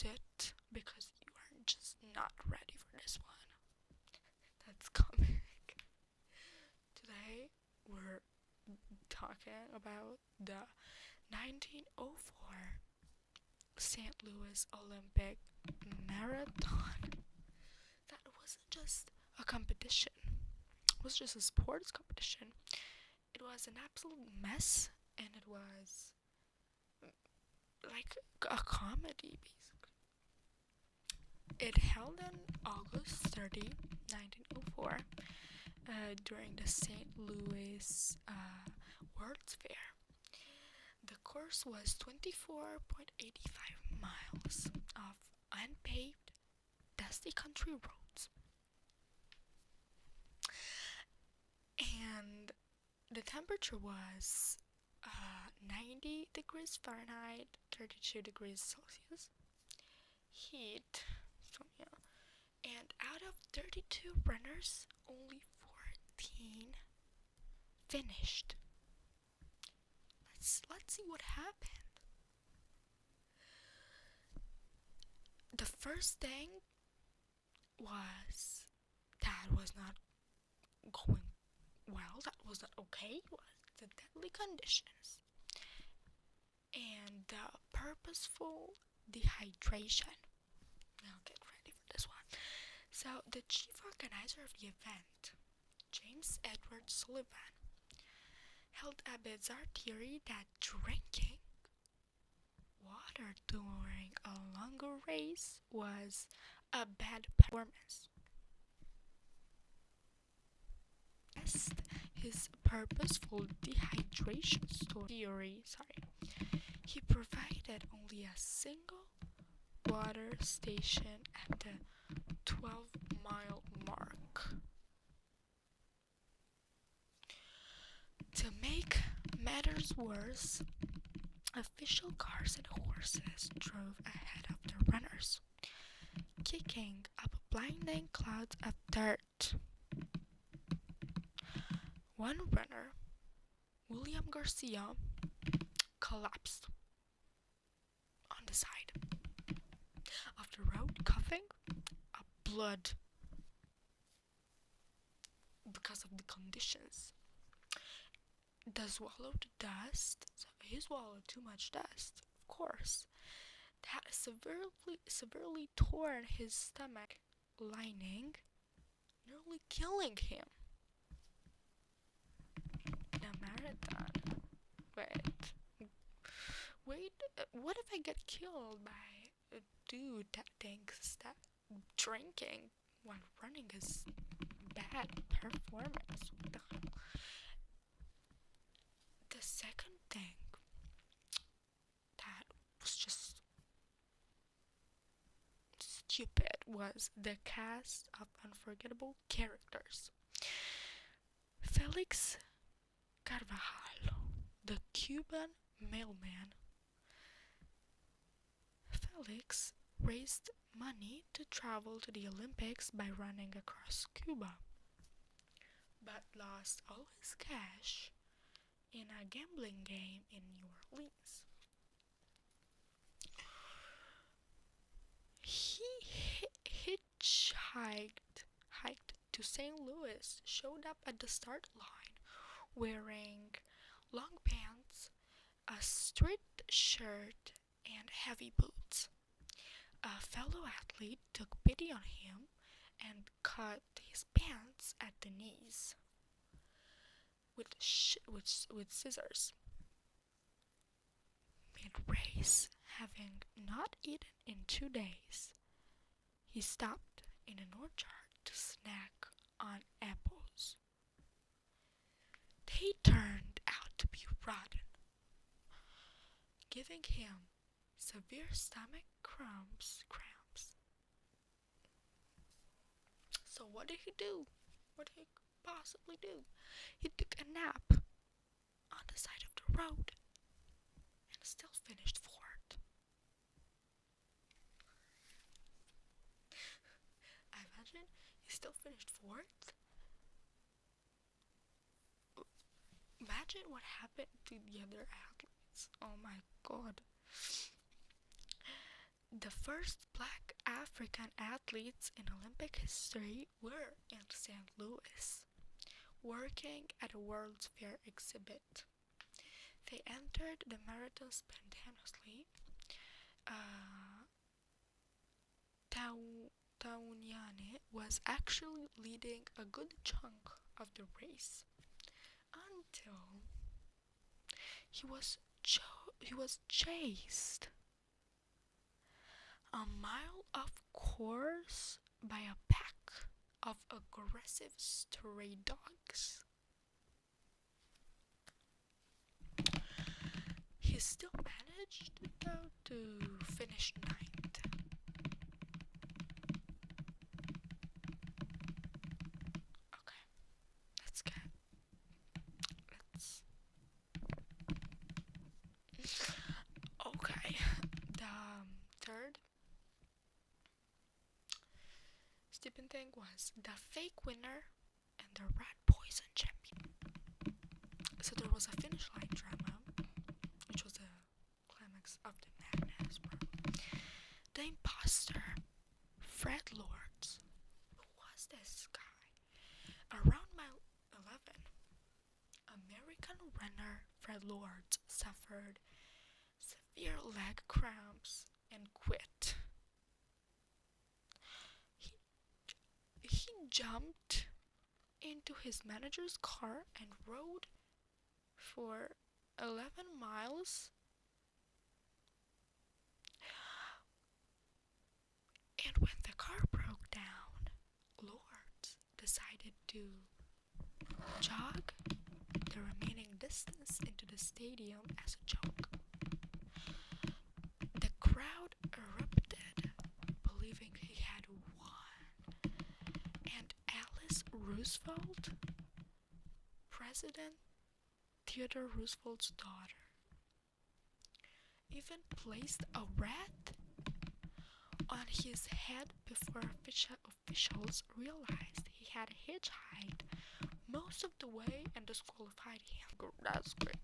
sit because you are just not ready for this one. That's coming. Today we're talking about the 1904 St. Louis Olympic Marathon. That wasn't just a competition. It was just a sports competition. It was an absolute mess, and it was like a comedy, basically. It held on August 30, 1904, during the St. Louis World's Fair. The course was 24.85 miles of unpaved, dusty country roads. And the temperature was 90 degrees Fahrenheit, 32 degrees Celsius. Heat, so yeah. And out of 32 runners, only 14 finished. Let's see what happened. The first thing was that was not going well, that was not okay, was the deadly conditions and the purposeful dehydration. Now get ready for this one. So the chief organizer of the event, James Edward Sullivan, held a bizarre theory that drinking water during a longer race was a bad performance. His purposeful dehydration theory, he provided only a single water station at the 12-mile mark. To make matters worse, official cars and horses drove ahead of the runners, kicking up blinding clouds of dirt. One runner, William Garcia, collapsed on the side of the road, coughing up blood because of the conditions. The swallowed dust, so he swallowed too much dust, of course. That severely tore his stomach lining, nearly killing him. The marathon. Wait, what if I get killed by a dude that thinks that drinking while running is bad performance? What the hell? The second thing that was just stupid was the cast of unforgettable characters. Felix Carvajal, the Cuban mailman. Felix raised money to travel to the Olympics by running across Cuba, but lost all his cash in a gambling game in New Orleans. He hitchhiked to St. Louis, showed up at the start line wearing long pants, a straight shirt, and heavy boots. A fellow athlete took pity on him and cut his pants at the knees with scissors. Mid-race, having not eaten in 2 days, he stopped in an orchard to snack on apples. They turned out to be rotten, giving him severe stomach cramps. So what did he do? What did he possibly do? He took a nap on the side of the road and still finished fourth. I imagine he still finished fourth. Imagine what happened to the other athletes. Oh my god. The first black African athletes in Olympic history were in St. Louis, working at a World's Fair exhibit. They entered the marathon spontaneously. Uh, Taunyane was actually leading a good chunk of the race until he was chased a mile of course by a pack of aggressive stray dogs. He still managed, though, to finish ninth. Okay, let's get. Let's. Okay, the third stupid thing was the fake winner and the rat poison champion. So there was a finish line drama, which was the climax of the madness. The imposter, Fred Lords. Who was this guy? Around mile 11, American runner Fred Lords suffered severe leg cramps and quit. He jumped into his manager's car and rode for 11 miles. And when the car broke down, Lords decided to jog the remaining distance into the stadium as a joke. The crowd erupted, believing he had won. And Alice Roosevelt, President Theodore Roosevelt's daughter, even placed a rat on his head before officials realized he had hitchhiked most of the way and disqualified him. That's great.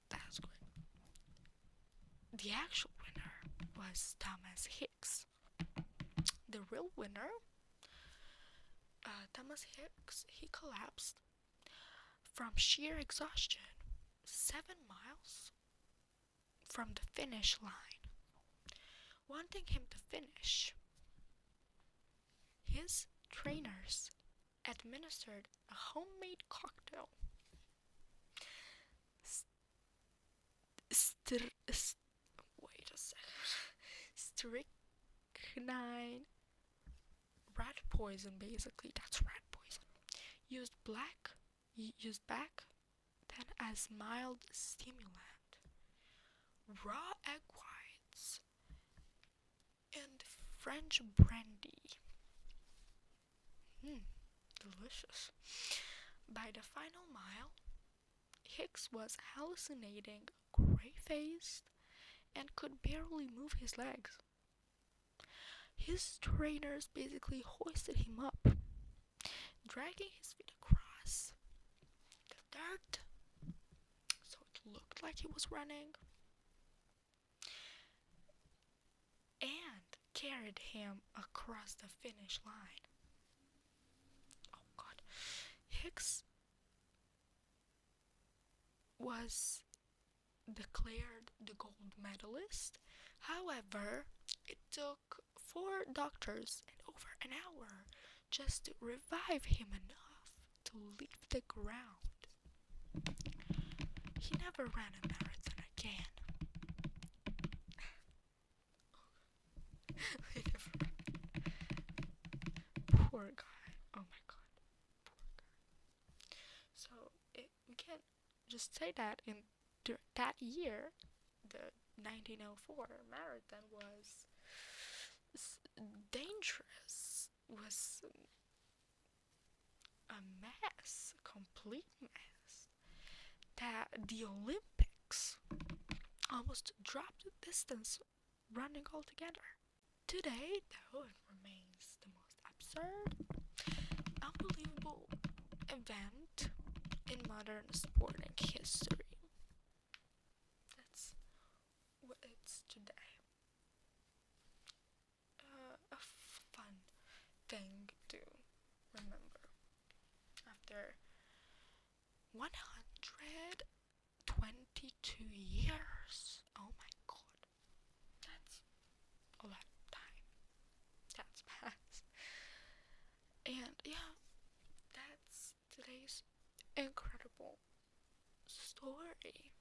That's great. The actual winner was Thomas Hicks. The real winner, Thomas Hicks, he collapsed from sheer exhaustion 7 miles from the finish line. Wanting him to finish, his trainers administered a homemade cocktail. Wait a second. Strychnine, rat poison, basically. That's rat poison. Used back then as mild stimulant. Raw egg whites and French brandy. Delicious. By the final mile, Hicks was hallucinating, gray-faced, and could barely move his legs. His trainers basically hoisted him up, dragging his feet across the dirt so it looked like he was running, and carried him across the finish line. Oh God. Hicks was declared the gold medalist. However, it took 4 doctors and over an hour just to revive him enough to leave the ground. He never ran a marathon again. Poor guy. Oh my God. Poor guy. So we can't just say that in that year, the 1904 marathon was dangerous, was a mess, a complete mess, that the Olympics almost dropped the distance running altogether. Today, though, it remains the most absurd, unbelievable event in modern sporting history. That's what it's today. A fun thing to remember after 122 years. Oh my god, that's a lot of time. That's fast. And yeah, that's today's incredible story.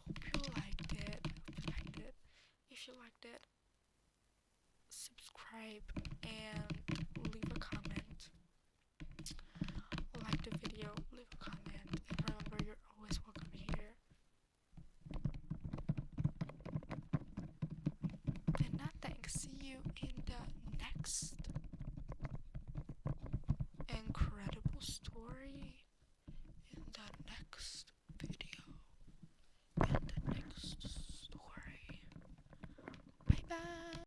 Hope you liked it. If you liked it, subscribe and leave a comment. Like the video, leave a comment, and remember you're always welcome here. And nothing. See you in the next incredible story, in the next video, in the next story. Bye bye.